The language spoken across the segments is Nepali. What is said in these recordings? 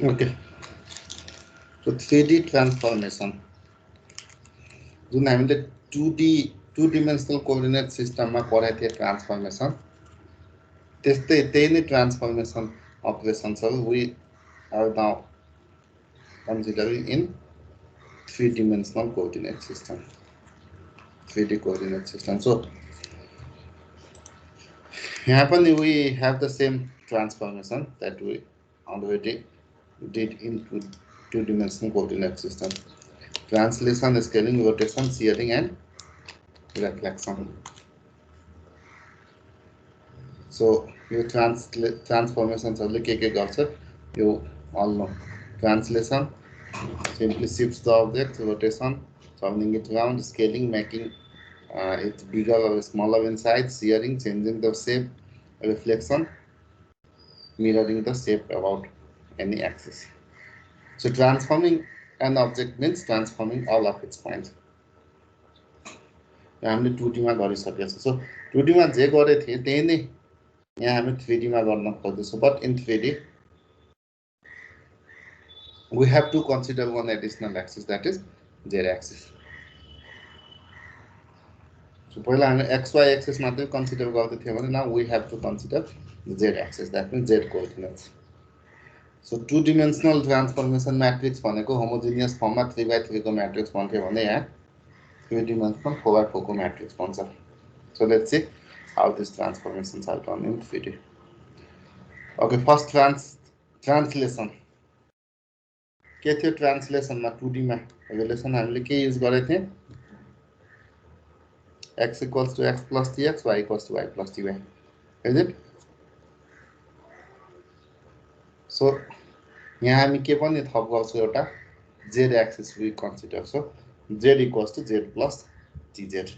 Okay, so 3D transformation. जुन हामीले 2 dimensional coordinate system मा पढाएको थियो ट्रान्सफर्मेसन त्यही नै transformation अपरेसन्सहरु we are now considering in 3-dimensional coordinate system. 3D coordinate system. So here we have the same transformation that we already did in 2-dimensional coordinate system. Translation, scaling, rotation, shearing, and reflection. So your transformations are like you all know. Translation simply shifts the object, rotation, turning it around, scaling, making it bigger or smaller in size, shearing, changing the shape, reflection, mirroring the shape about any axis. So transforming an object means transforming all of its points. हामीले 2D मा गरिसकेको छ. सो 2D मा जे गरे थिए त्यही नै यहाँ हामी 3D मा गर्न खोज्दैछौँ. But in 3D we have to consider one additional axis, that is z axis. So पहिला हामी xy axis मात्रै कन्सिडर गर्दै थियौँ भने now we have to consider z axis, that means z coordinates. So 2-dimensional transformation matrix भनेको homogeneous फर्ममा 3x3 को म्याट्रिक्स भन्थ्यो भने यहाँ 3-dimensional 4x4 को म्याट्रिक्स भन्छ. So let's see how these transformations are done in 3D. Okay, first translation. के थियो ट्रान्सलेसनमा 2D मा रिलेसन हामीले के युज गरे थिए x equals to x plus tx, y equals to y plus ty. Is it? So यहाँ हामी के पनि थप गर्छौँ एउटा z axis we consider. So z equals to z plus tz,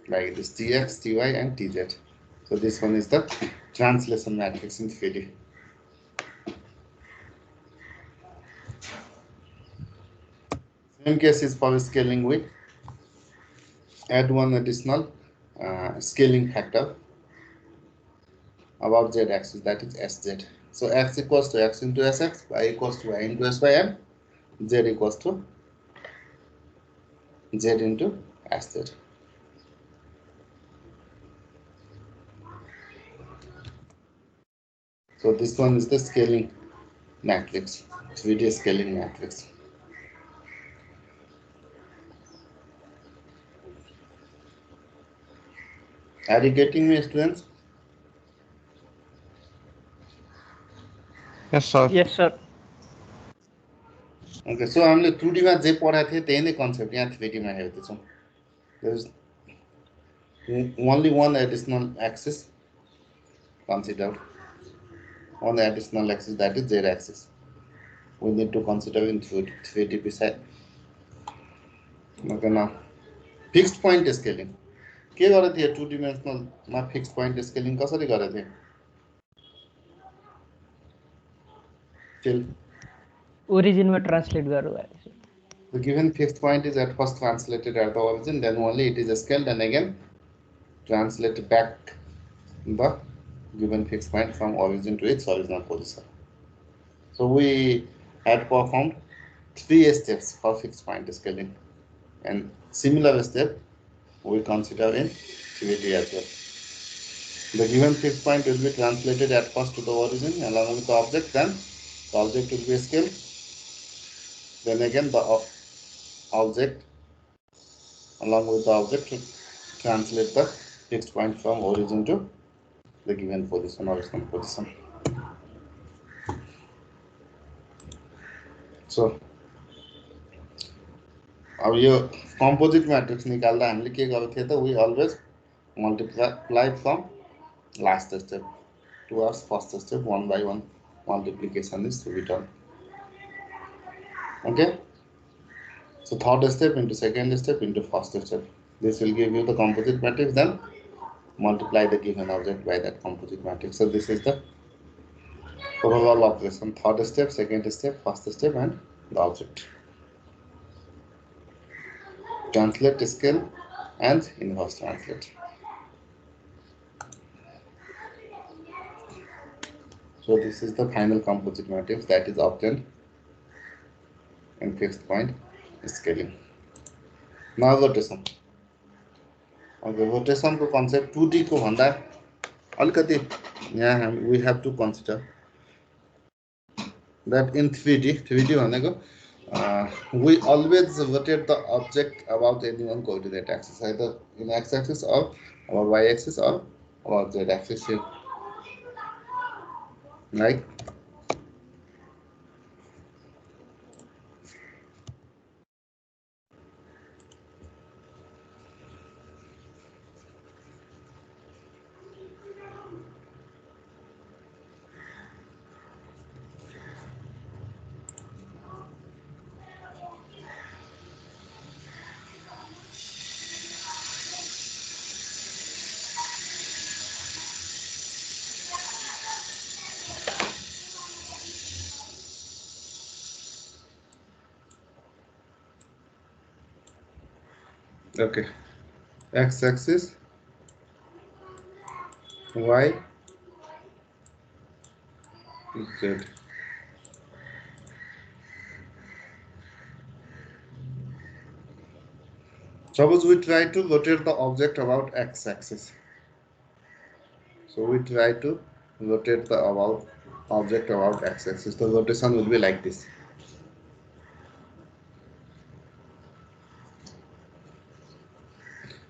like this tx, ty and tz. So this one is the translation matrix in 3D. Same case is for scaling. We add one additional scaling factor about z axis, that is sz. So x equals to x into sx, y equals to y into sy, and z equals to z into sz. So this one is the scaling matrix, 3D scaling matrix. Are you getting me, students? Yes, sir. Yes, sir. Okay, so हामीले 2D मा जे पढाएको थिए त्यही नै कन्सेप्ट यहाँ 3D मा हेर्दैछौँ. There is only one additional axis considered. One additional axis, that is z axis. We need to consider in 3D beside. Okay, now fixed point scaling. के गरेको थिए 2-dimensional मा fixed point scaling कसरी गरेको थिए? Till origin में translate गर्नु भएको छ. The given fixed point is at first translated at the origin, then only it is scaled and again translated back the given fixed point from origin to its original position. So we had performed 3 steps for fixed point scaling, and similar step we consider in 3D as well. The given fixed point will be translated at first to the origin along with the object, then the object will be scaled, then again the object along with the object to translate the fixed point from origin to the given position, original position. So अब यो composite matrix निकाल्दा हामीले के गरेको थियो त, we always multiply from last step towards first step. 1 by 1 multiplication is to be done. Okay, so third step into second step into first step, this will give you the composite matrix, then multiply the given object by that composite matrix. So this is the overall operation: third step, second step, first step, and the object. Translate, scale, and inverse translate. So this is the final composite matrix that is obtained in fixed point scaling. Now rotation. Okay, rotation को concept 2D को भन्दा अलिकति यहाँ we have to consider that in 3D भनेको we always rotate the object about any one coordinate axis, either in x-axis or about y-axis or about z-axis here. Like okay, x-axis, y, z. Suppose we try to rotate the object about x-axis. So we try to rotate the object about x-axis. The rotation will be like this.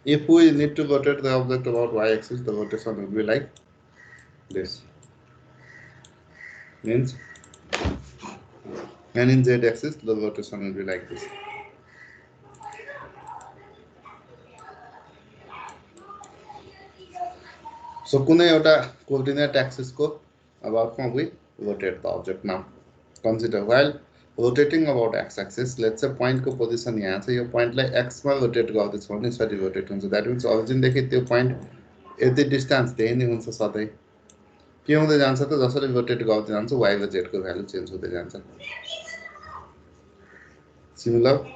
If we need to rotate the object about y-axis, the rotation will be like this. Means, and in z-axis, the rotation will be like this. So कुनै एउटा coordinate axis को about we rotate the object. Now consider while rotating about x-axis, let's say point को position यहाँ छ, यो point लाई x मा rotate गर्दैछ भने यसरी rotate हुन्छ. That means origin देखि त्यो point यति distance त्यही नै हुन्छ सधैँ. के हुँदै जान्छ त जसरी rotate गर्दै जान्छ y र z को value change हुँदै जान्छ. Similar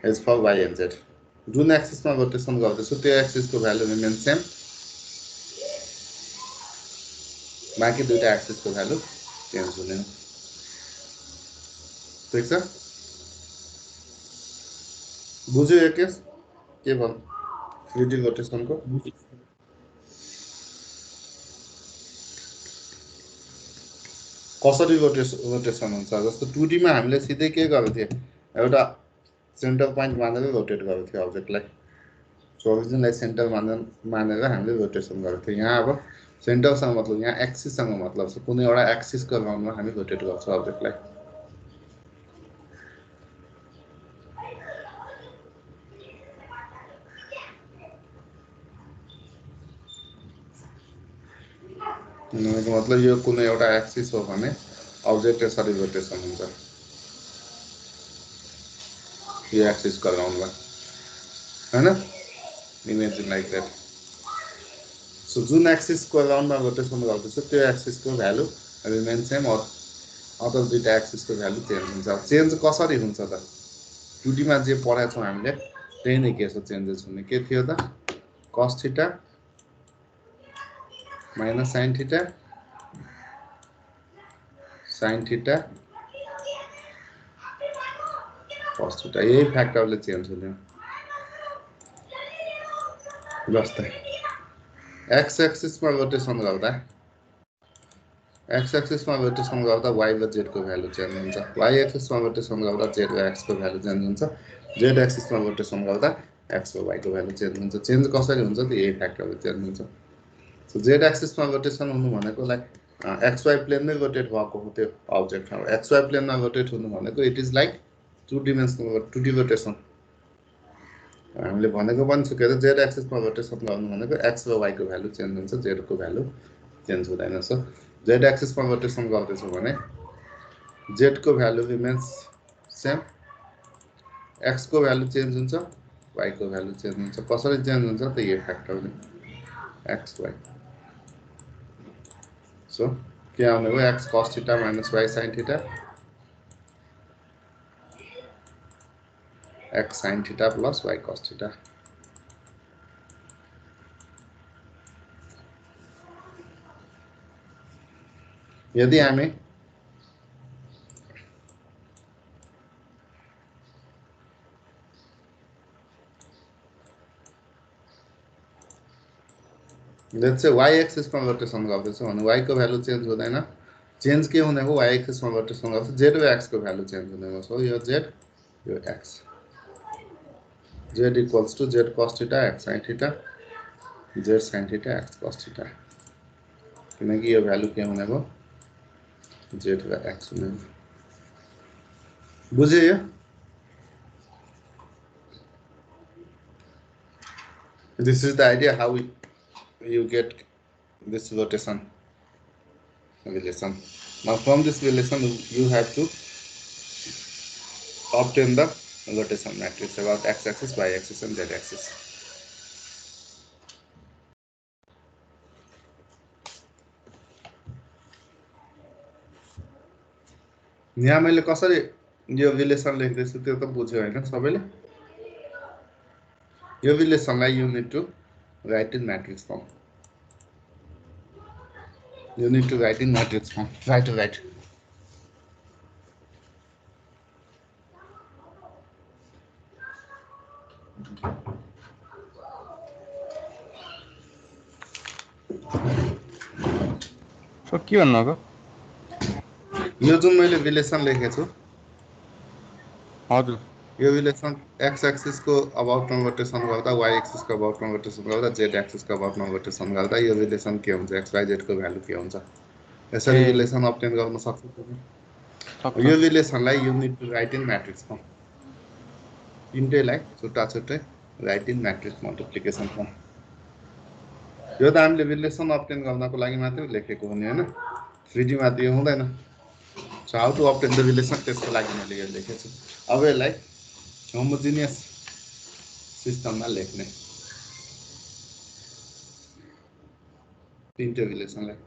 as for y and z. जुन axis मा rotation गर्दैछु त्यो axis को value remains same. बाकी दुईटा एक्सिस को भ्यालु चेन्ज हुँदैन. ठीक छ, बुझ्यो यो केस के भन् 3D रोटेसन को. कसरी रोटेसन हुन्छ जस्तो 2D मा हामीले सिधै के गर्थ्यो, एउटा सेन्टर पोइन्ट मानेर रोटेट गर्थ्यो अब्जेक्टलाई. सो ओरिजिनलाई सेन्टर मानेर हामीले रोटेसन गर्थ्यो. यहाँ अब सेन्टरसँग मतलब यहाँ एक्सिससँग मतलब छ, कुनै एउटा एक्सिसको राउन्डमा हामी रोटेट गर्छौँ अब्जेक्टलाई. मतलब यो कुनै एउटा एक्सिस हो भने अब्जेक्ट यसरी रोटेसन हुन्छ यो एक्सिसको राउन्डमा, हैन? Imagine like that. सो जुन एक्सिस को राउन्डमा रोटेसन गर्दैछ त्यो एक्सिस को भ्यालु रिमेन सेम, अदर दुईटा एक्सिस को भ्यालु चेन्ज हुन्छ. चेन्ज कसरी हुन्छ त 2D मा जे पढाएको छौं हामीले त्यही नै केस हो. चेन्जेस हुने के थियो त cos theta minus sin theta sin theta cos theta, यही फ्याक्टरले चेन्ज हुने. जस्तै x एक्सिस मा रोटेसन गर्दा y र z को भ्यालु चेन्ज हुन्छ. y एक्सिस मा रोटेसन गर्दा z र x को भ्यालु चेन्ज हुन्छ. z एक्सिस मा रोटेसन गर्दा x र y को भ्यालु चेन्ज हुन्छ. चेन्ज कसरी हुन्छ त यही फ्याक्टरले चेन्ज हुन्छ. सो z एक्सिस मा रोटेसन हुनु भनेको लाइक xy प्लेन मै रोटेट भएको हो त्यो अब्जेक्ट. xy प्लेन मा रोटेट हुनु भनेको it is like 2D rotation. हामीले भनेको पनि छु के z एक्सिस मा रोटेसन गर्नु भनेको x र y को भ्यालु चेन्ज हुन्छ, z को भ्यालु चेन्ज हुँदैन. सो z एक्सिस मा रोटेसन गर्दैछु भने z को भ्यालु रिमेन्स सेम, x को भ्यालु चेन्ज हुन्छ, y को भ्यालु चेन्ज हुन्छ. कसरी चेन्ज हुन्छ त यो फ्याक्टरले x y. सो के आउने हो x cos theta minus y sin theta, x sin theta plus y cos theta. यदि हामी लेट्स से y एक्सिसमा रोटेसन गर्दैछौँ भने y को भ्यालु चेन्ज हुँदैन, चेन्ज के हुने हो y एक्सिसमा रोटेसन गर्छ z र x को भ्यालु चेन्ज हुने हो। सो यो z यो x, z equals to z cos theta x sin theta, z sin theta x cos theta, किनकि यो भ्यालु के हुने हो z र x हुने हो। बुझ्यो यो? This is the idea how you get this rotation relation. Now from this relation you have to obtain the rotation matrix about x-axis, y-axis and z-axis. यहाँ मैले कसरी यो रिलेसन लेख्दैछु त्यो त बुझ्यो हैन सबैले? यो रिलेसनलाई you need to write in matrix form. You need to write in matrix form. Write. So के भन्नु हो? यो जुन मैले रिलेसन लेखेछु, हजुर, यो रिलेसन x एक्सिस को अबाउटमा रोटेसन गर्दा, y एक्सिस को अबाउटमा रोटेसन गर्दा, z एक्सिस को अबाउटमा रोटेसन गर्दा यो रिलेसन के हुन्छ, x y z को भ्यालु के हुन्छ, यसरी रिलेसन अब्टेन गर्न सक्छौँ। यो रिलेसनलाई you need to write in matrix form, तिनटैलाई छुट्टा छुट्टै write in matrix multiplication form. यो त हामीले रिलेसन अब्टेन गर्नको लागि मात्रै लेखेको हो नि हैन, 3D मा त यो हुँदैन। So how to obtain the relation, त्यसको लागि मैले यो लेखेछु। अब यसलाई होमोजिनियस सिस्टममा लेख्ने तिनटै रिलेसनलाई।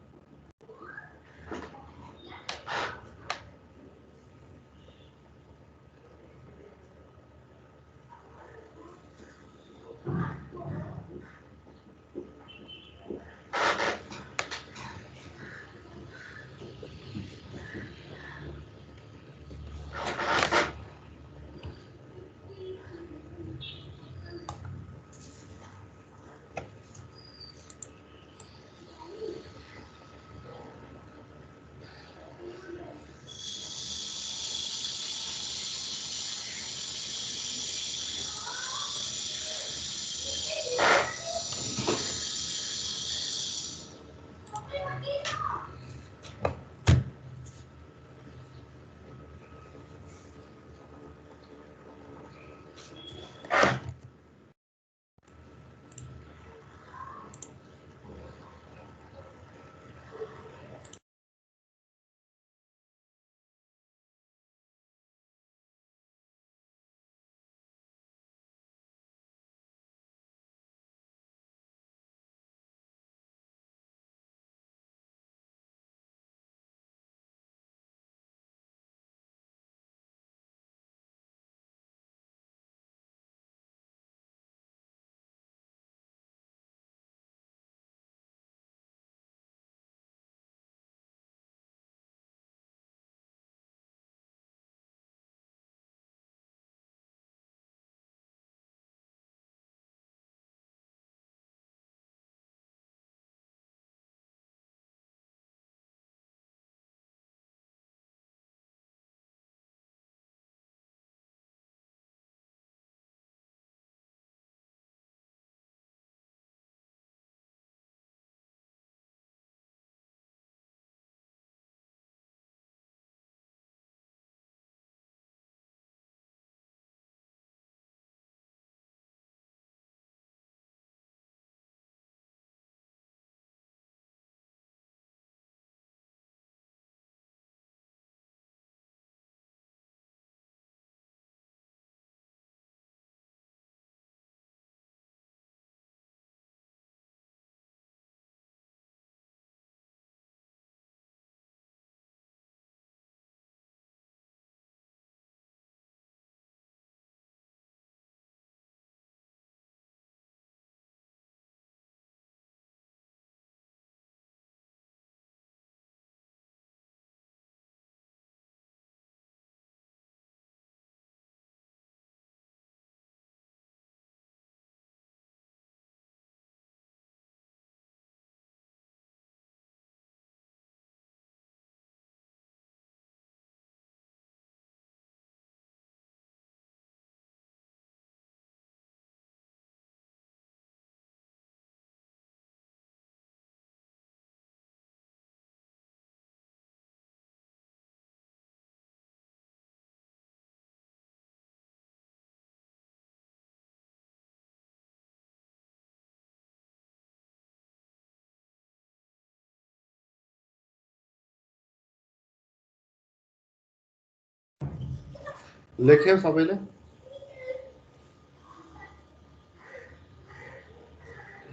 लेख्यो सबैले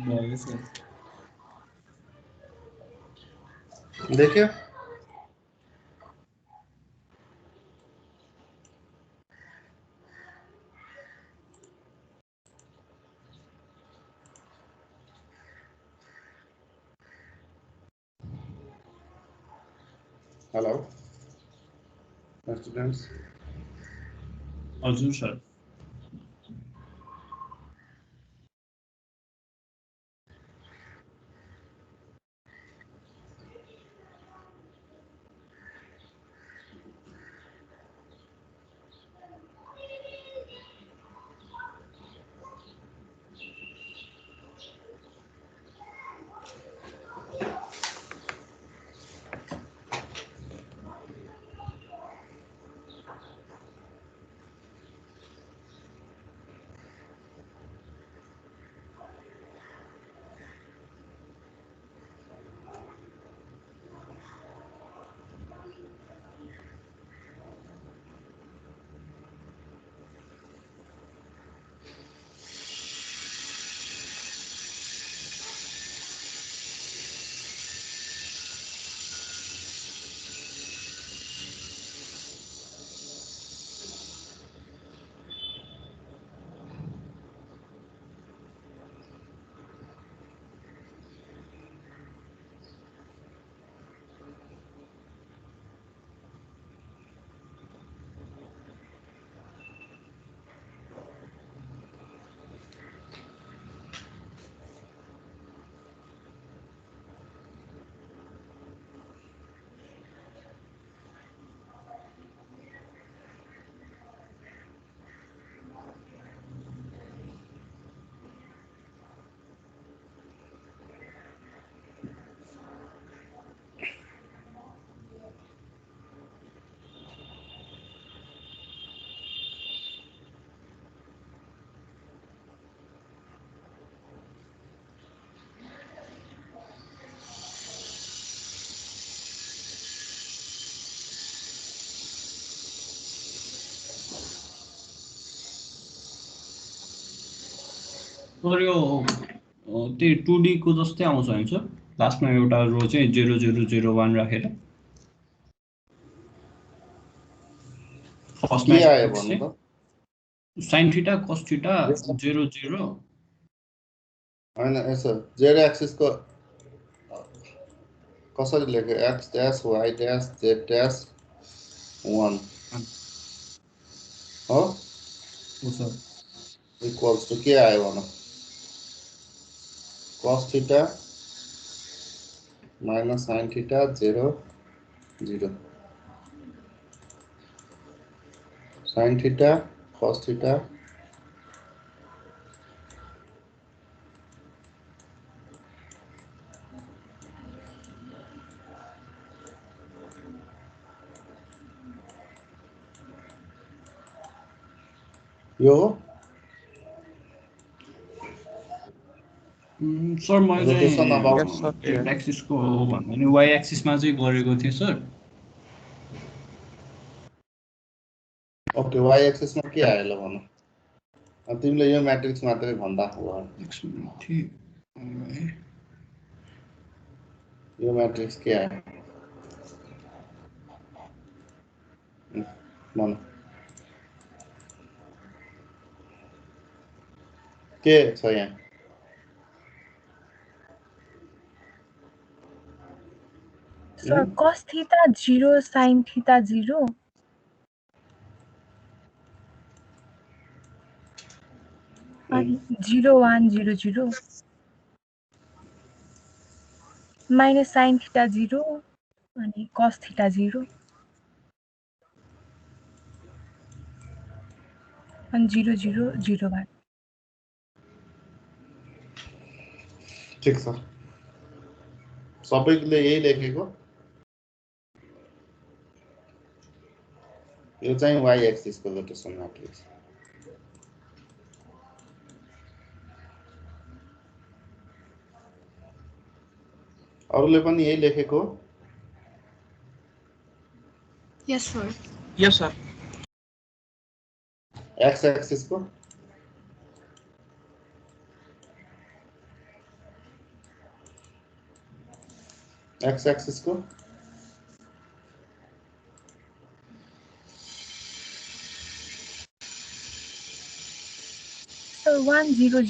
भयो सर लेख्यो हेलो स्टुडेन्ट्स हजुर सर सर यो त्यही 2D को जस्तै आउँछ हैन सर लास्टमा एउटा रो चाहिँ 0001 राखेर फर्स्ट के आयो म्याट्रिक्स भन्नु चाहिँ sin थीटा cos थीटा 00 हैन यसो जेड एक्सिसको कसरी लेख्यो x dash y dash z dash 1 हो सर इक्वल्स टु के आयो भन cos theta minus sin theta 0 0 sin theta cos theta यो सर मैले rotation about Yes, sir. z axis को भन्दा नि y एक्सिसमा चाहिँ गरेको थिएँ सर ओके y एक्सिसमा के आयो ल भन अब तिमीले यो म्याट्रिक्स मात्रै भन्दा हो यो म्याट्रिक्स के आयो भन के छ यहाँ Sir, cos theta 0, sin theta 0. And 0, 1, 0, 0. Minus sin theta 0. And cos theta 0. And 0, 0, 0, 1. ठिक छ सबैले यही लेखेको यो चाहिँ y एक्सिसको रोटेसन म्याट्रिक्स अरूले पनि यही लेखेको Yes, sir. Yes, sir. X axis को So 1000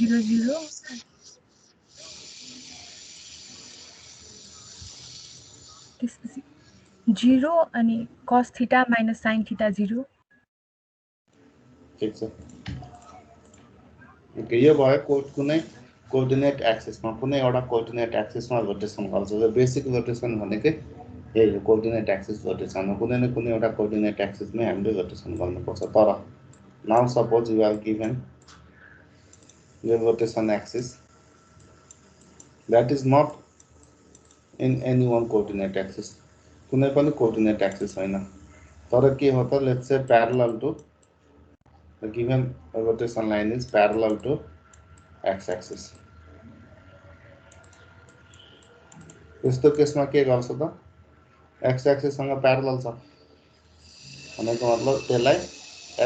त्यसपछि 0 अनि cos theta minus sin theta 0. ठीक छ ओके यो भयो कुनै कोअर्डिनेट एक्सिसमा कुनै एउटा कोअर्डिनेट एक्सिसमा रोटेसन गर्छ र बेसिक रोटेसन भनेकै यही हो कोअर्डिनेट एक्सिस रोटेसन हो कुनै न कुनै एउटा कोअर्डिनेट एक्सिसमै हामीले रोटेसन गर्नुपर्छ तर now suppose you are given your rotation axis that is not in any one coordinate axis कुनै पनि coordinate axis हैन तर के हो त let's say parallel to the given rotation line is parallel to x axis यस्तो केसमा के गर्छ त x axis सँग parallel छ भनेको मतलब त्यसलाई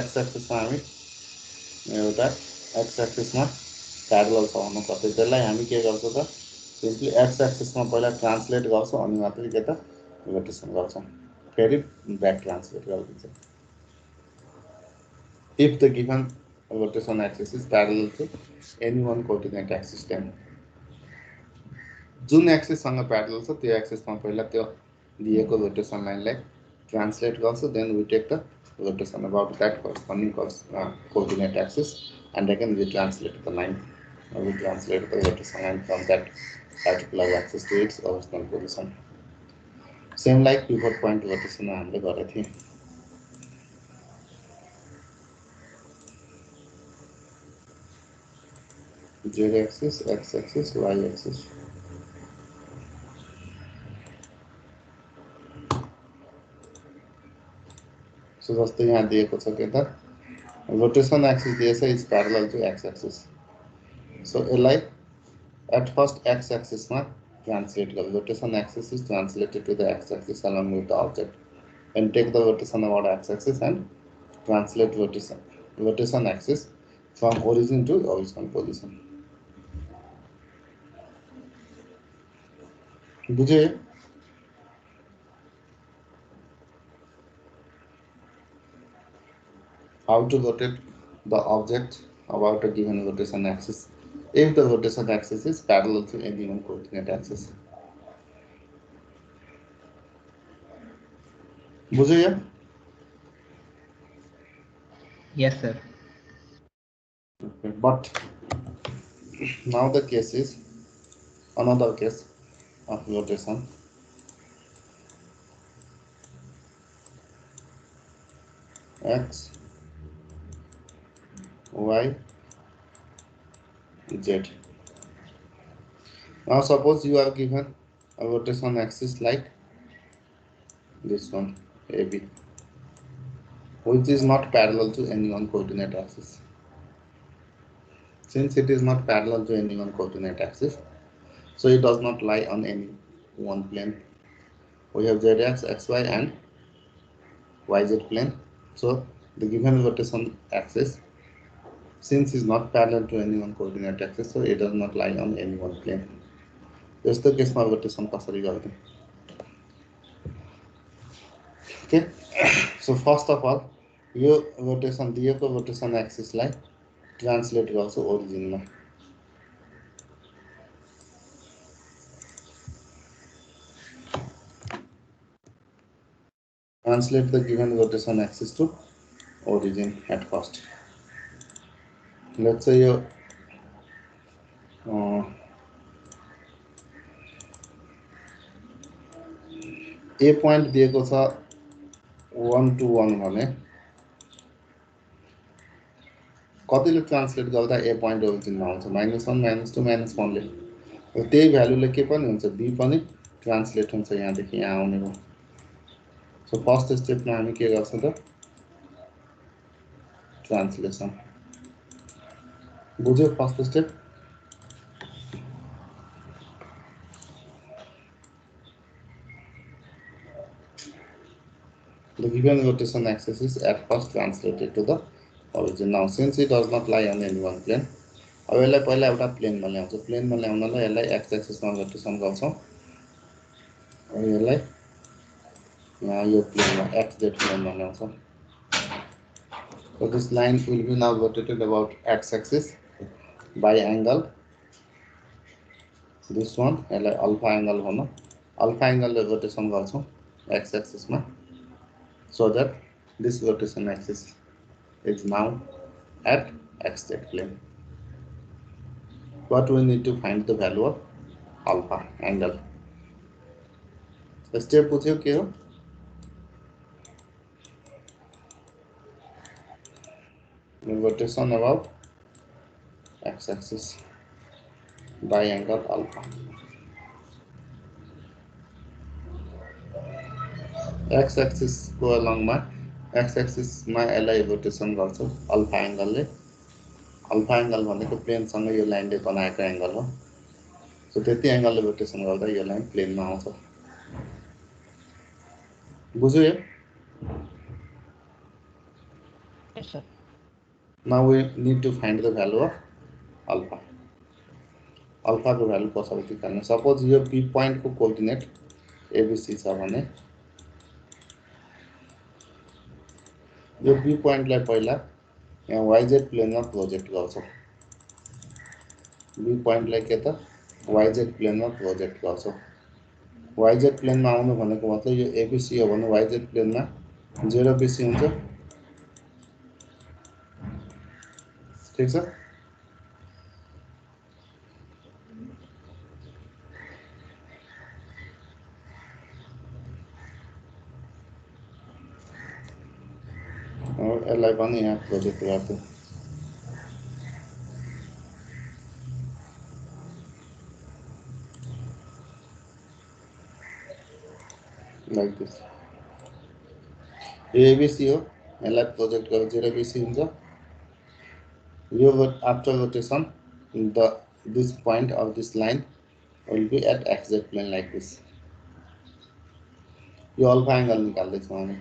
x axis मा हामी एउटा x axis मा parallel छ भन्नु पर्छ त्यसलाई हामी के गर्छ त सिम्पली x axis मा पहिला ट्रान्सलेट गर्छ अनि मात्रै के त रोटेसन गर्छ फेरि ब्याक ट्रान्सलेट गरिदिन्छ if the given rotation axis is parallel to any one coordinate axis then जुन एक्सिस सँग प्यारलल छ त्यो एक्सिस मा पहिला त्यो दिएको रोटेसन लाइनलाई ट्रान्सलेट गर्छ then we take the rotation about that corresponding coordinate axis and again we translate the line we translate the rotation line from that particular axis to its original position same like pivot point rotation हामीले गरेको थियौं z axis x axis y axis so जस्तै यहाँ दिएको छ के त rotation axis दिएछ is parallel to x axis so यसलाई at first x axis मा translate गर्नु rotation axis is translated to the x axis along with the object and take the rotation about x axis and translate rotation axis from origin to original position बुझे how to rotate the object about a given rotation axis if the rotation axis is parallel to any one coordinate axis. बुझे या? Yes, sir. Okay, but now the case is another case of rotation. X, Y, Z. Now suppose you are given a rotation axis like this one, AB, which is not parallel to any one coordinate axis. Since it is not parallel to any one coordinate axis, so it does not lie on any one plane. We have ZX, XY and YZ plane. So the given rotation axis, since is not parallel to any one coordinate axis, so it does not lie on any one plane. Just the case of rotation कसरी गर्ने? Okay. So first of all, यो rotation दिएको rotation axis लाई translate गर्छु origin मा. Translate the given rotation axis to origin at first. Let's say your A point दिएको छ 1 to 1 भने कतिले ट्रान्सलेट गर्दा A point ओरिजिनमा आउँछ -1 -2 -1 ले र त्यही भ्यालुले के पनि हुन्छ B पनि ट्रान्सलेट हुन्छ यहाँदेखि यहाँ आउने हो सो फर्स्ट स्टेपमा हामी के गर्छौं त ट्रान्सलेसन बुझ्यो first step The given rotation axis is at first translated to the origin. Now since it does not lie on any one plane, अब यसलाई पहिला एउटा प्लेनमा ल्याउँछु, प्लेनमा ल्याउनलाई यसलाई एक्स एक्सिसमा रोटेसन गर्छौं, अब यसलाई यहाँ यो प्लेनमा एक्स जेड प्लेनमा ल्याउँछौं. So this line will be now rotated about x axis by angle this one, यसलाई अल्फा एंगल भनौं, अल्फा एंगलले रोटेसन गर्छौं x axis मा, so that this rotation axis is now at xz plane. What we need to find the value of alpha angle. The step पूछ्यो के हो? Rotation about x axis by angle alpha. x axis को along मा x axis मा यसलाई रोटेसन गर्छौं अल्फा एंगलले. अल्फा एंगल भनेको प्लेन सँग यो लाइनले बनाएको एंगल हो. सो त्यति एंगलले रोटेसन गर्दा यो लाइन प्लेनमा आउँछ. बुझ्यो यो? Yes, sir. Now we need to find the value of alpha. Alpha को भ्यालु कसरी निकाल्ने? सपोज यो बी पॉइंट को कोऑर्डिनेट एबीसी छ भने यो बी पॉइंट लाई पहिला यहाँ yz प्लेनमा प्रोजेक्ट गर्छौं. बी पॉइंट लाई के त yz प्लेनमा प्रोजेक्ट गर्छौं. yz प्लेनमा आउनु भनेको मतलब यो एबीसी हो भने yz प्लेनमा 0 बीसी हुन्छ. ठीक छ? और यसलाई पनि यहाँ प्रोजेक्ट गर्छु. like this. ABC हो, यसलाई प्रोजेक्ट गरेर 0 BC हुन्छ. यो after rotation this point of this line will be at xz plane like this. यो अल्फा एंगल निकाल्दै छौं हामी.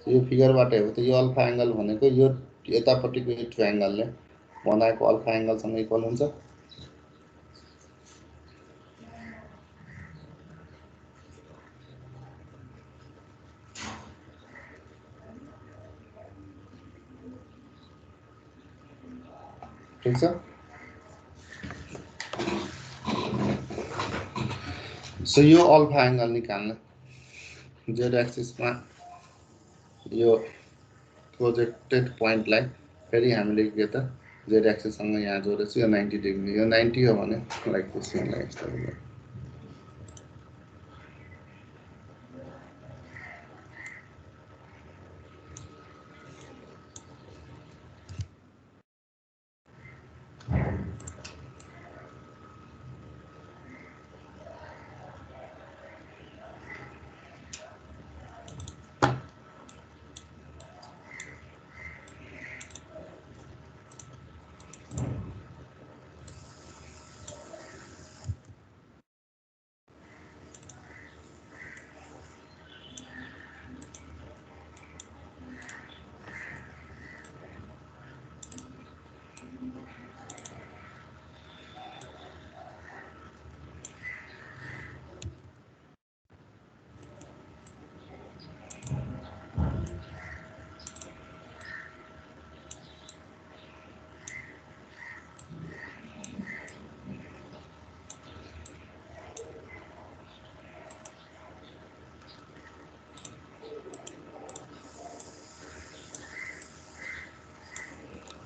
यो फिगरबाट हेर्दा त यो अल्फा एंगल भनेको यो यतापट्टिको यो ट्रायंगलले बनाएको अल्फा एंगलसँग इक्वल हुन्छ. ठीक छ? सो यो अल्फा एंगल निकाल्न z एक्सिस मा यो प्रोजेक्टेड पॉइंट लाई फेरि हामीले के त z एक्सिस सँग यहाँ जोडेछु. यो 90 डिग्री, यो 90 हो भने लाइक दिस यसलाई यस्तो गर्नु.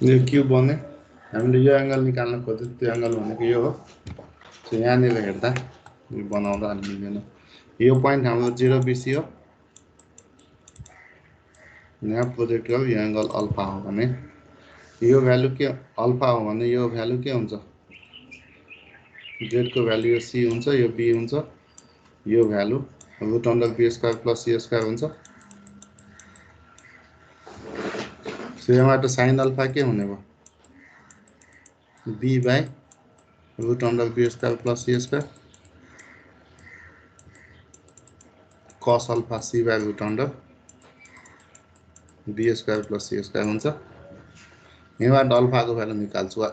यो क्यूब बने हामीले यो एंगल निकाल्न खोजेको त्यो एंगल भनेको यो हो. सो यहाँनिर हेर्दा यो बनाउँदा अलि मिलेन. यो पॉइंट हाम्रो 0 बीसी हो. यहाँ प्रोजेक्ट गर्यो यो एंगल अल्फा हो भने यो भ्यालु के अल्फा हो भने यो भ्यालु के हुन्छ? z को भ्यालु यो c हुन्छ, यो b हुन्छ. यो भ्यालु √b² + c² हुन्छ. सो यहाँबाट sin अल्फा के हुने भयो? b by √b² + c² cos alpha c by √b² + c² हुन्छ. यहाँबाट अल्फाको भ्यालु निकाल्छु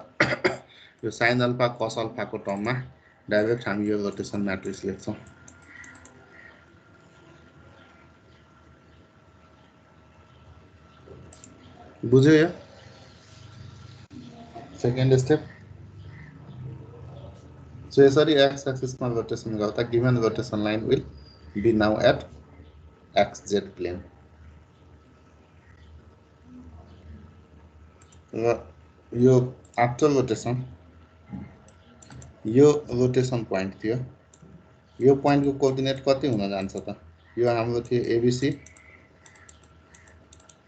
यो साइन अल्फा कस अल्फाको टर्ममा डाइरेक्ट हामी यो रोटेसन म्याट्रिक्स लेख्छौँ बुझ्यो यो सेकेन्ड स्टेप सो यसरी एक्स एक्सिसमा रोटेसन गर्दा given rotation line will be now at XZ plane र यो आफ्टर रोटेसन यो रोटेसन पोइन्ट थियो यो पोइन्टको कोअर्डिनेट कति हुन जान्छ त यो हाम्रो थियो एबीसी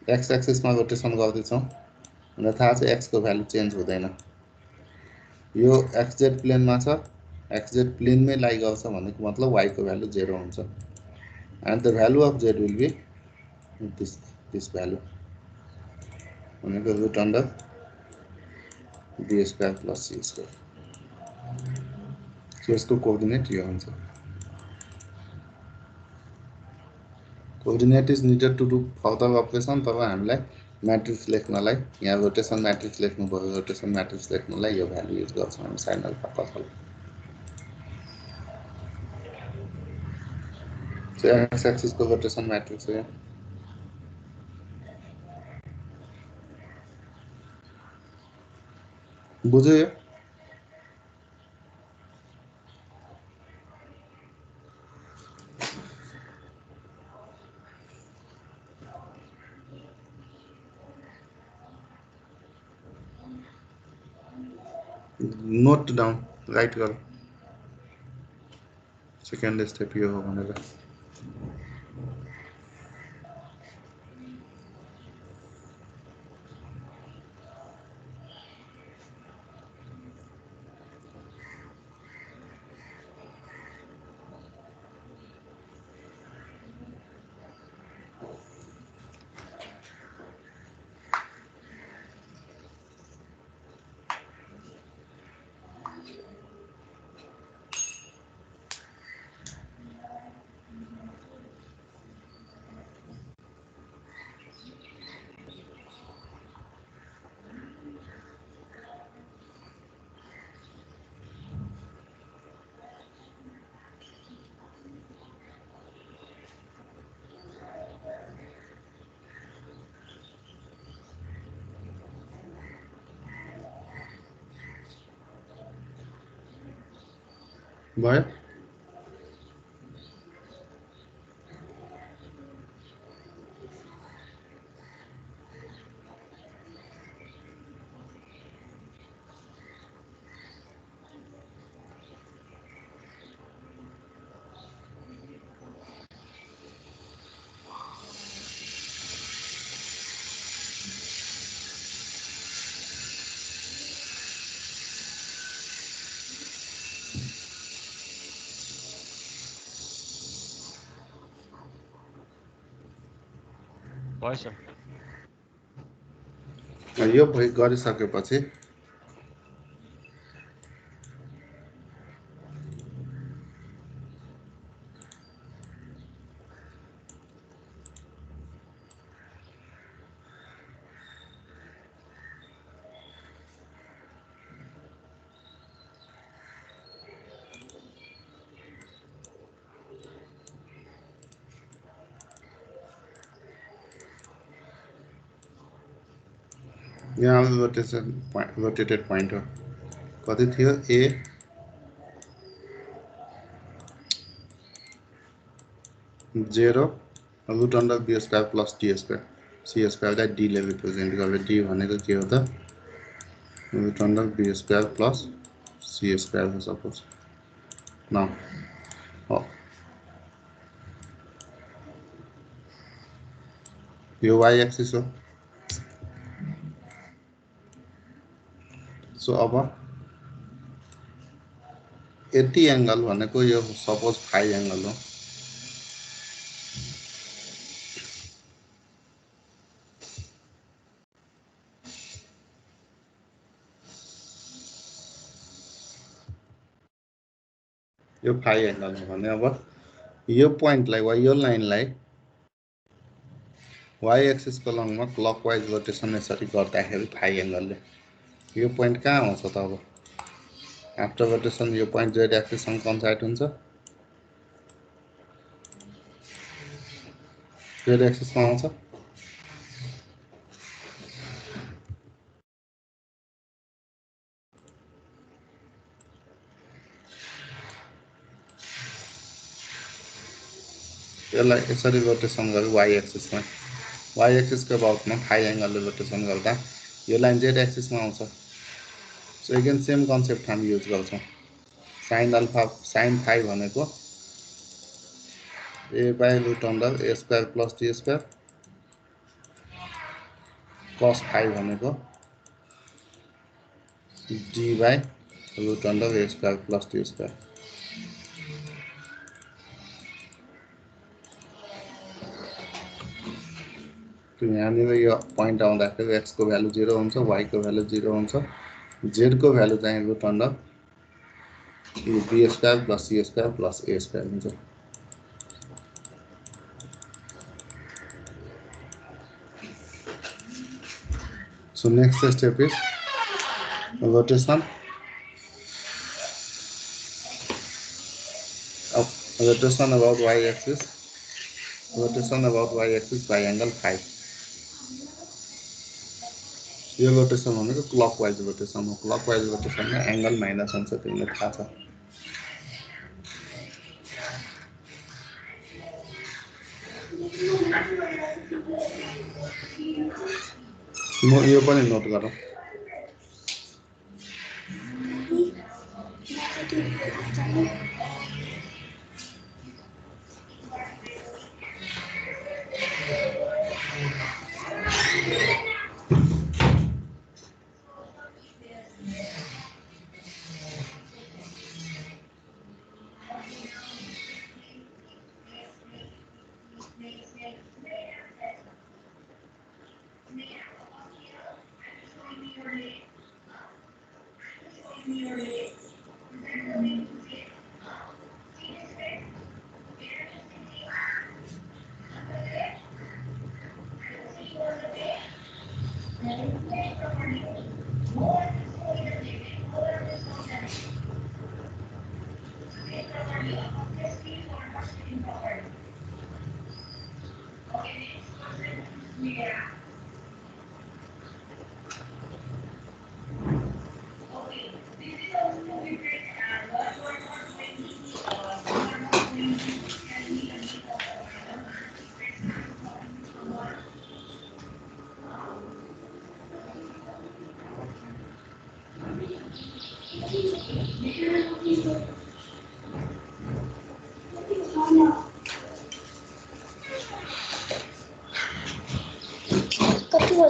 एक्स एक्सिसमा रोटेसन गर्दैछौँ हामीलाई थाहा छ एक्सको भ्यालु चेन्ज हुँदैन यो XZ प्लेनमा छ XZ प्लेनमै लाई गर्छ भनेको मतलब y को भ्यालु 0 हुन्छ and the value of z will be this value भनेको root under b square plus c square यसको कोअर्डिनेट यो हुन्छ coordinate is needed to do further operation तर हामीलाई म्याट्रिक्स लेख्नलाई यहाँ रोटेसन म्याट्रिक्स लेख्नु पर्यो रोटेसन म्याट्रिक्स लेख्नलाई यो भ्यालु युज गर्छौँ हामी sine alpha cos alpha so x एक्सिसको रोटेसन म्याट्रिक्स हो बुझ्यो यो नोट डाउन राइट गर सेकेन्ड स्टेप यो हो भनेर भयो भएछ यो गरिसकेपछि यहाँ रोटेटेड पोइन्ट हो कति थियो a zero root under b square plus d square c स्क्वायरलाई डीले रिप्रेजेन्ट गरेर डी भनेको के हो त root under b square plus c square हो सपोज न हो यो वाई एक्सिस हो सो अब यति एंगल भनेको यो सपोज फाइ एंगल हो यो फाइ एंगल हो भने अब यो पोइन्टलाई वा यो लाइनलाई y एक्सिस को लङमा क्लकवाइज रोटेसन यसरी गर्दाखेरि फाइ एंगलले यो पोइन्ट कहाँ आउँछ त अब आफ्टर रोटेसन यो पोइन्ट z एक्सिस सँग कन्साइड हुन्छ z एक्सिस मा आउँछ यसलाई यसरी रोटेसन गरे y एक्सिस मा y एक्सिस को अबाउट में फाइ एंगल रोटेसन गर्दा यो लाइन z एक्सिस में आउँछ सो अगेन सेम कन्सेप्ट हामी युज गर्छौं sin अल्फा sin फाइ भनेको a/√a² + t² cos फाइ भनेको d/√a² + t²। तो यहाँनिर यो पोइन्ट आउँदाखेरि x को भ्यालु 0 हुन्छ y को भ्यालु 0 हुन्छ z को भ्यालु चाहिँ √b² + c² + a² हुन्छ। So next step is rotation about y axis, rotation about y axis by angle phi। यो रोटेसन भनेको क्लकवाइज रोटेसन हो क्लकवाइज रोटेसनमा एंगल माइनस हुन्छ तिमीलाई थाहा छ यो पनि नोट गरौँ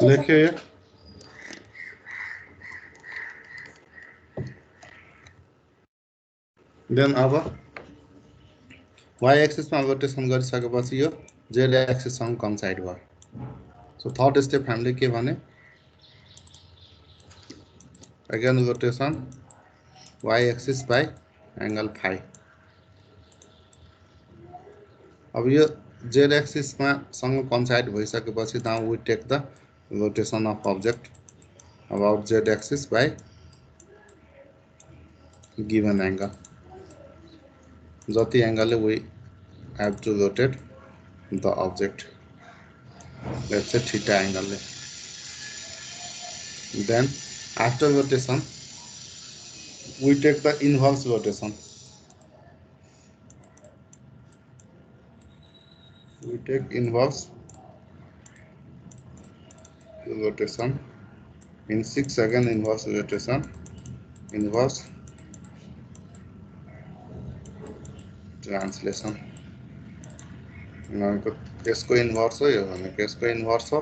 लेख्यो यो देन अब y एक्सिस मा रोटेसन गरिसकेपछि यो z एक्सिस सँग कन्साइड भयो सो थर्ड स्टेप हामीले के भने again rotation y axis by angle phi अब यो z एक्सिस मा सँग कन्साइड भइसकेपछि now we take the rotation of object about z axis by given angle jati angle we have to rotate the object let's say theta angle then after rotation we take the inverse rotation we take inverse rotation in 6 again inverse rotation inverse translation यसको इन्भर्स हो यो भनेको यसको इन्भर्स हो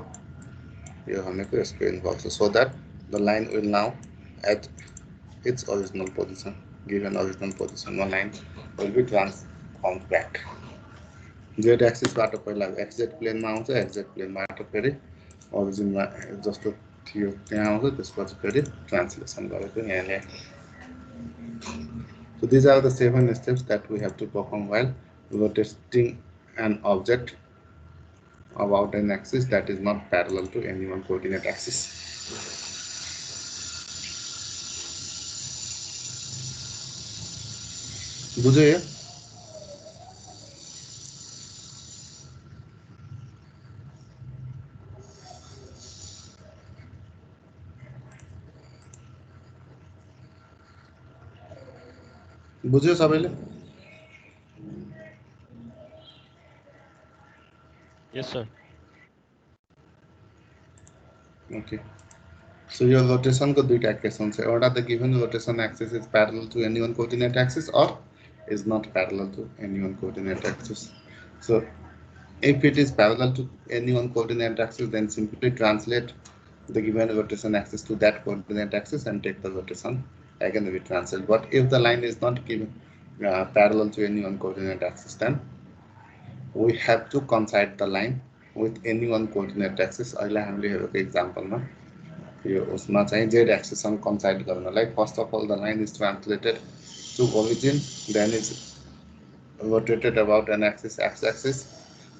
यो भनेको यसको इन्भर्स हो so that the line will now at its original position given original position the line will be transformed back z axis बाट पहिला xz प्लेन मा आउँछ xz प्लेन बाट फेरि ओरिजिन मा जस्तो थियो त्यहाँ आउँछ त्यसपछि फेरि ट्रान्सलेसन गरेको यहाँ ल्याए so these are the 7 steps that we have to perform while rotating an object about an axis that is not parallel to any one coordinate axis. बुझ्यो यो? बुझ्यो सबैले? Yes, sir. Okay. So your rotation को दुईटा केस हुन्छ एउटा the given rotation axis is parallel to any one coordinate axis or is not parallel to any one coordinate axis. So if it is parallel to any one coordinate axis, then simply translate the given rotation axis to that coordinate axis and take the rotation. Again, we translate. But if the line is not given parallel to any one coordinate axis, then we have to coincide the line with any one coordinate axis. अहिले हामीले हेरेको एक्जाम्पलमा यो उसमा चाहिँ z axis सँग coincide गर्नलाई first of all the line is translated to origin, then is rotated about an axis x-axis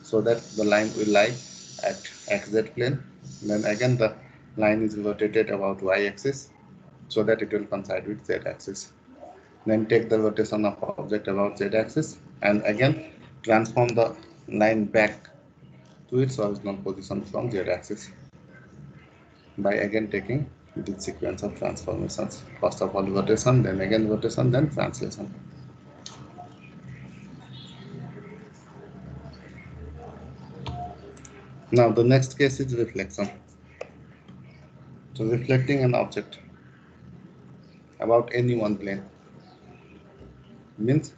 so that the line will lie at xz plane. Then again the line is rotated about y-axis so that it will coincide with z-axis. Then take the rotation of object about z-axis and again transform the line back to its original position from z-axis by again taking this sequence of transformations. First of all rotation, then again rotation, then translation. Now the next case is reflection. So reflecting an object about any one plane means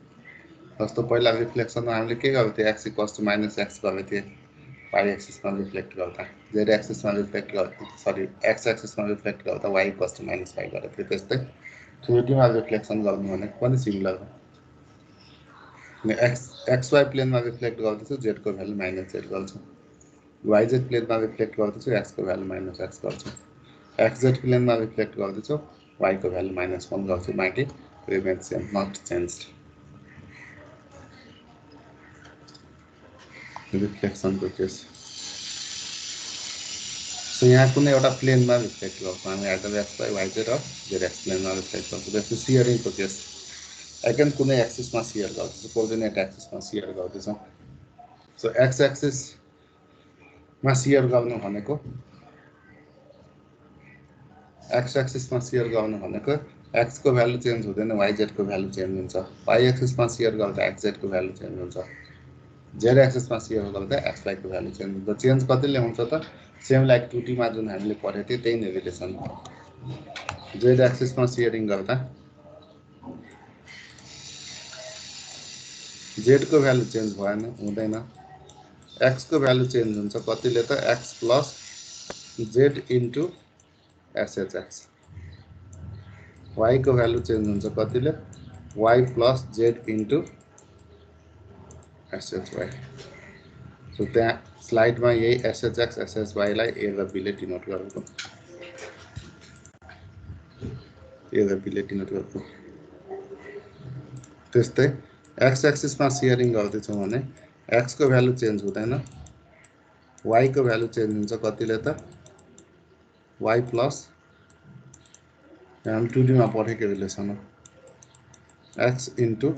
जस्तो पहिला रिफ्लेक्सनमा हामीले के गरेको थियो x equals to minus x गरेको थियो y एक्सिसमा रिफ्लेक्ट गर्दा z एक्सिसमा रिफ्लेक्ट गर्दा सरी x एक्सिसमा रिफ्लेक्ट गर्दा y equals to minus y गरेको थियो त्यस्तै 3D मा रिफ्लेक्सन गर्नु भनेको पनि सिमिलर हो xy प्लेनमा रिफ्लेक्ट गर्दैछु z को भ्यालु माइनस z गर्छु yz प्लेनमा रिफ्लेक्ट गर्दैछु x को भ्यालु माइनस x गर्छु xz प्लेनमा रिफ्लेक्ट गर्दैछु y को भ्यालु माइनस 1 गर्छु बाँकी remains same not changed reflection को केस सो यहाँ कुनै एउटा प्लेनमा रिफ्लेक्ट गर्छौँ हामी आइदर xy yz र zx प्लेनमा रिफ्लेक्ट गर्छौँ जस्तो सियरिङ को केस अगेन कुनै एक्सिसमा सियर गर्दैछौँ कोअर्डिनेट एक्सिसमा सियर गर्दैछौँ सो x एक्सिसमा सियर गर्नु भनेको x एक्सिसमा सियर गर्नु भनेको x को भ्यालु चेन्ज हुँदैन yz को भ्यालु चेन्ज हुन्छ y एक्सिसमा सियर गर्दा xz को भ्यालु चेन्ज हुन्छ z एक्सिसमा सियर गर्दा xy को भ्यालु चेन्ज हुन्छ चेन्ज कतिले हुन्छ त सेम लाइक 2D मा जुन हामीले पढेको थियो त्यही नै रिलेसन z एक्सिसमा सियरिङ गर्दा z को भ्यालु चेन्ज भएन हुँदैन x को भ्यालु चेन्ज हुन्छ कतिले त x plus z into SHX y को भ्यालु चेन्ज हुन्छ कतिले y plus z into SHY so त्यहाँ स्लाइडमा यही SHX SHY लाई a र b ले डिनोट गरेको a र b ले डिनोट गरेको त्यस्तै x एक्सिसमा सियरिङ गर्दैछौँ भने x को भ्यालु चेन्ज हुँदैन y को भ्यालु चेन्ज हुन्छ कतिले त y प्लस हम 2D मा पढेको रिलेसन हो x इन्टु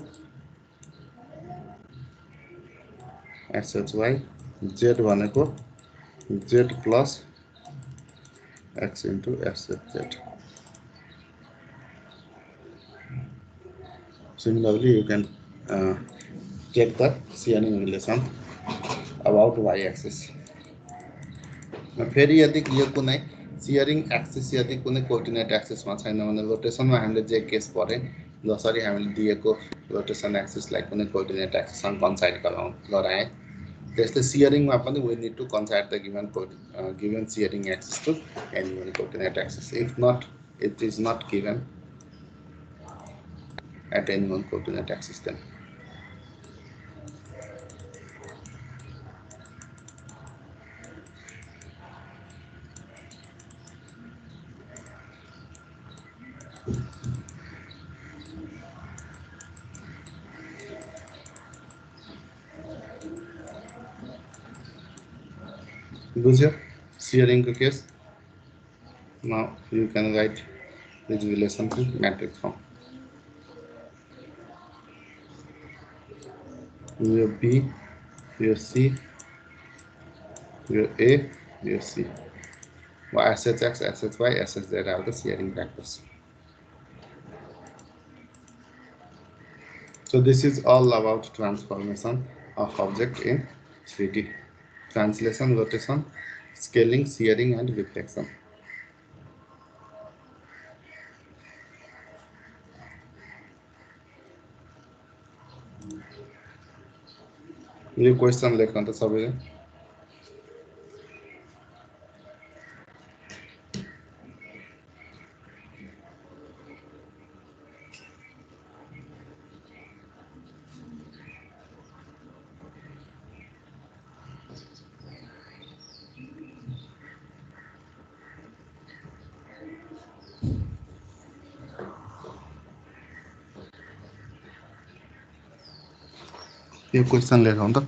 SHY z भनेको z plus x into SHZ Similarly, you can check the shearing relation about y-axis. फेरि यदि यो कुनै shearing axis यदि कुनै coordinate axis मा छैन भने रोटेसनमा हामीले जे केस पढे जसरी हामीले दिएको रोटेसन एक्सिस लाई कुनै coordinate axis सँग coincide गराए त्यस्तै shearing मा पनि we need to coincide the given shearing axis to any one coordinate axis. If not, it is not given at any one coordinate axis then. बुझ्यो shearing को case. Now you can write this relation in matrix form. Your B, your C, your A, your C. SHX, SHY, SHZ are the shearing factors. So this is all about transformation of object in 3D. Translation, rotation, scaling, shearing, and reflection. यो क्वेसन लेख्न त सबैले. यो क्वेसन लेखौँ त.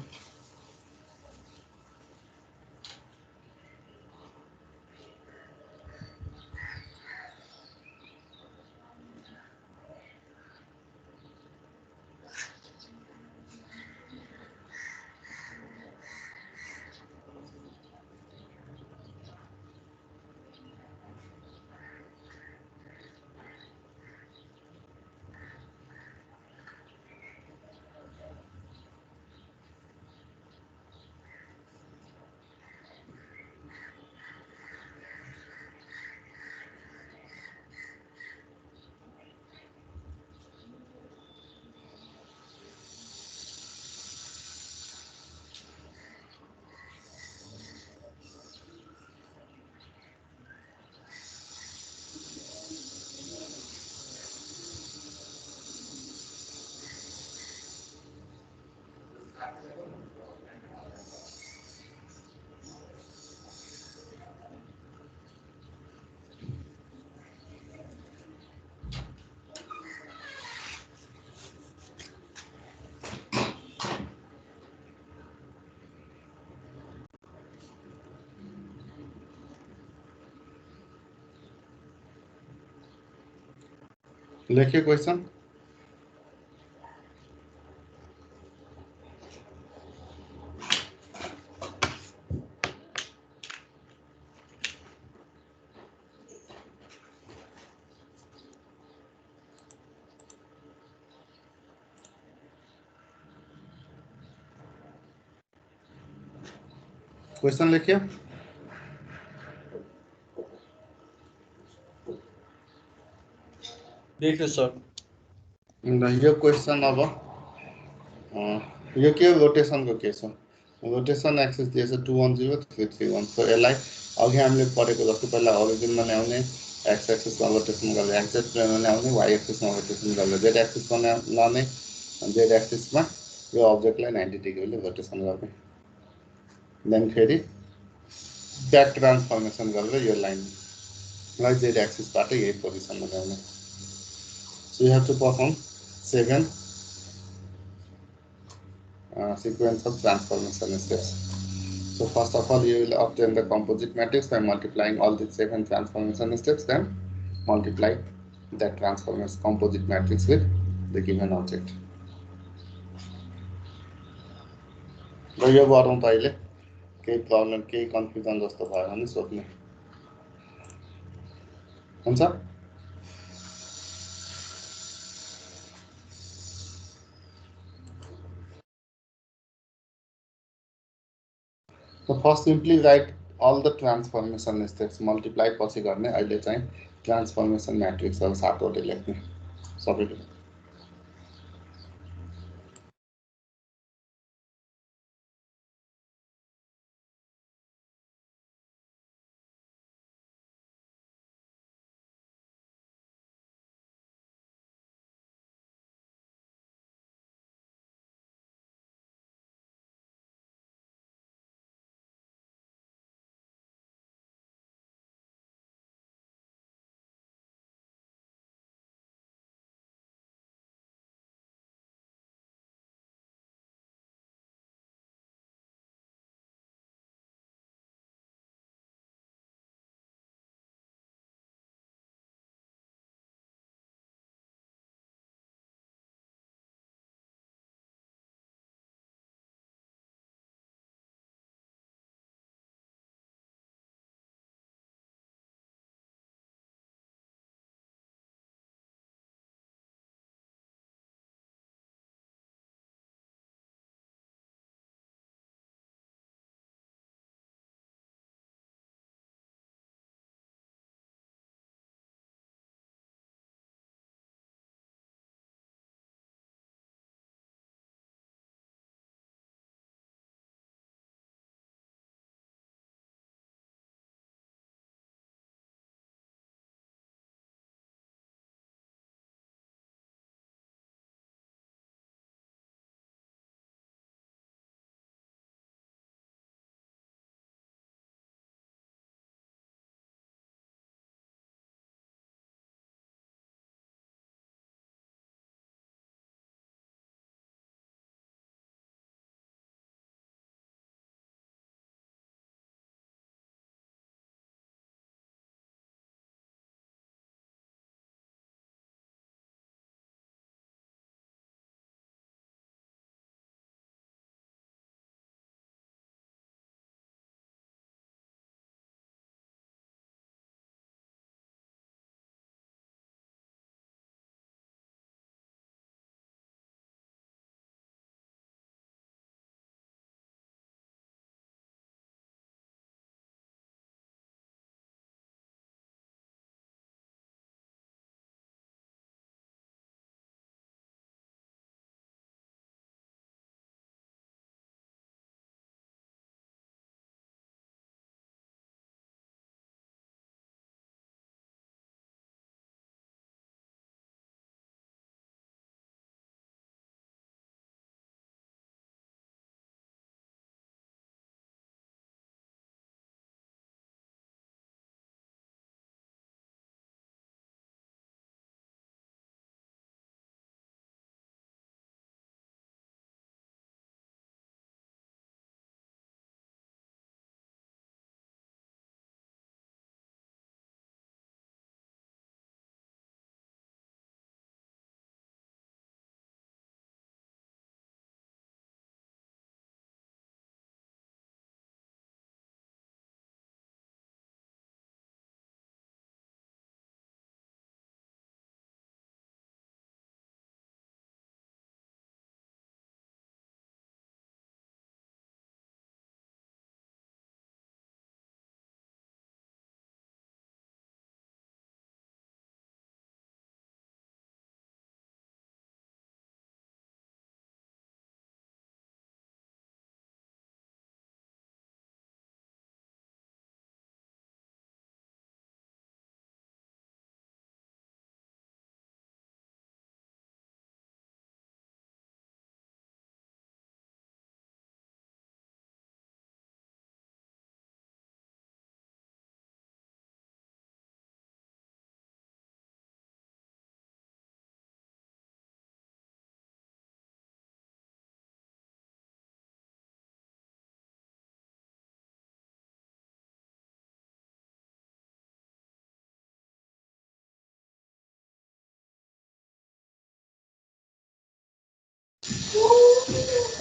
लेख्यो क्वेसन. क्वेसन लेख्यो. लेख्यो सर. यो क्वेसन अब यो के रोटेसनको केस हो. रोटेसन एक्सिस दिएछ 210 331. सो यसलाई अघि हामीले पढेको जस्तो पहिला ओरिजिनमा ल्याउने, एक्स एक्सिसमा रोटेसन गरेर एक्जेक्ट प्लेनमा ल्याउने, वाइ एक्सिसमा रोटेसन गरेर जेड एक्सिसमा लाने, जेड एक्सिसमा यो अब्जेक्टलाई 90 डिग्रीले रोटेसन गर्ने. देन फेरि ब्याक ट्रान्सफर्मेसन गरेर यो लाइनलाई जेड एक्सिसबाट यही पोजिसनमा ल्याउने. So you have to perform 7 sequence of transformation steps. So first of all, you will obtain the composite matrix by multiplying all the 7 transformation steps, then multiply that transformation composite matrix with the given object. र यो गरौँ त अहिले. केही प्रब्लम, केही कन्फ्युजन जस्तो भयो भने सोध्नु हुन्छ. So first simply write all the transformation steps, multiply पछि गर्ने. अहिले चाहिँ ट्रान्सफर्मेसन म्याट्रिक्सहरू 7 वटै लेख्ने सबैले.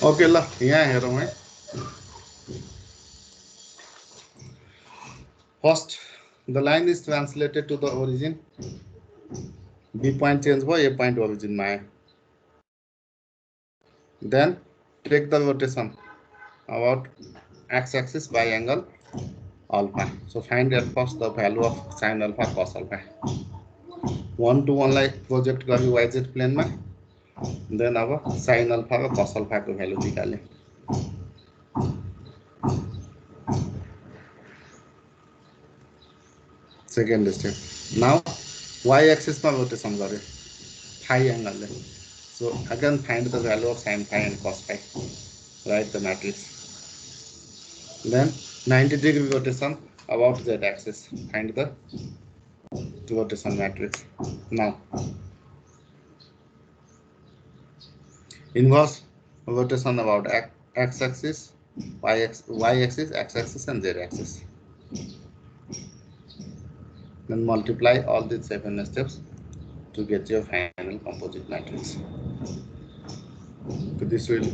ओके ल यहाँ हेरौँ है first the line is translated to the origin B point change भयो ए पोइन्ट ओरिजिनमा आयो then take the rotation about x axis by angle alpha so find at first the value of sin alpha cos alpha 1 to 1 लाई प्रोजेक्ट गरी yz प्लेनमा देन अब sin alpha र cos alpha को भ्यालु निकाल्ने second step now y axis मा रोटेसन गरे phi एंगल ले so again find the value of sin phi and cos phi write the matrix then 90-degree rotation about z axis find the rotation matrix now inverse rotation about x axis y axis x axis and z axis then multiply all these 7 steps to get your final composite matrix so this will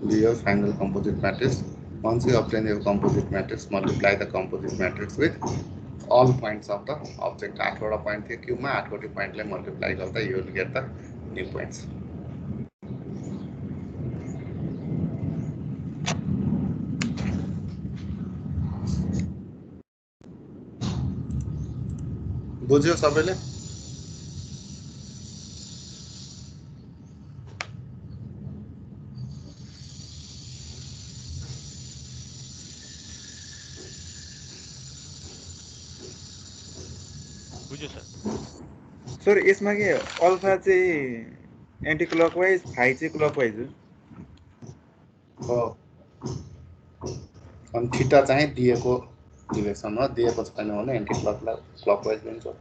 be your final composite matrix. Once you obtain your composite matrix, multiply the composite matrix with all points of the object. 8 point थियो क्यूबमा 8 point लाई multiply गर्दा you will get the new points. बुझ्यो सबैले? सर यसमा के अल्फा चाहिँ एन्टी क्लकवाइज फाइ चाहिँ क्लकवाइज हो अनि थीटा चाहिँ दिएको डिरेक्सनमा दिएको छैन भने एन्टी क्लकवाइज हुन्छ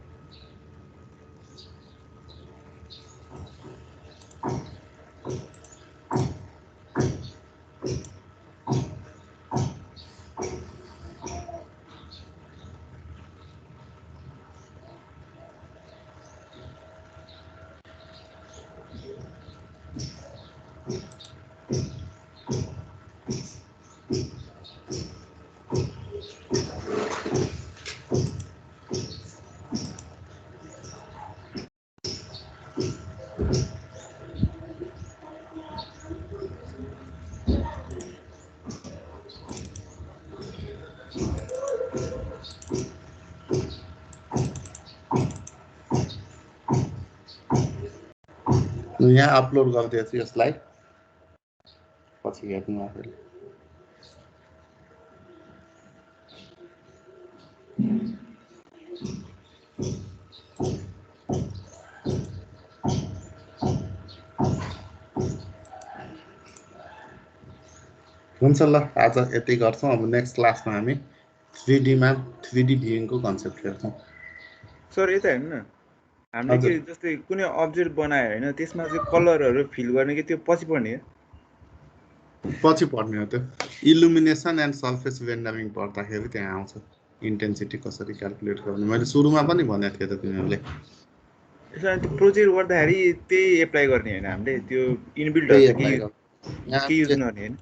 यहाँ अपलोड गर्दैछु यसलाई पछि हेर्नु आफैले हुन्छ ल आज यति गर्छौं अब नेक्स्ट क्लासमा हामी 3D मा 3D भ्युइङ को कन्सेप्ट हेर्छौं सर यता हेर्नु न हामीले के जस्तै कुनै अब्जेक्ट बनायो हैन त्यसमा चाहिँ कलरहरु फिल गर्ने के त्यो पछि पर्ने हो पछि पर्ने हो त्यो इल्युमिनेसन एन्ड सरफेस रेन्डरिङ पर्दाखेरि त्यहाँ आउँछ इन्टेन्सिटी कसरी क्याल्कुलेट गर्ने मैले सुरुमा पनि भनेको थिएँ त तिमीहरुले यसमा त्यो प्रोजेक्ट गर्दाखेरि त्यही एप्लाई गर्ने हैन हामीले त्यो इनबिल्ट हुन्छ कि युज गर्ने हैन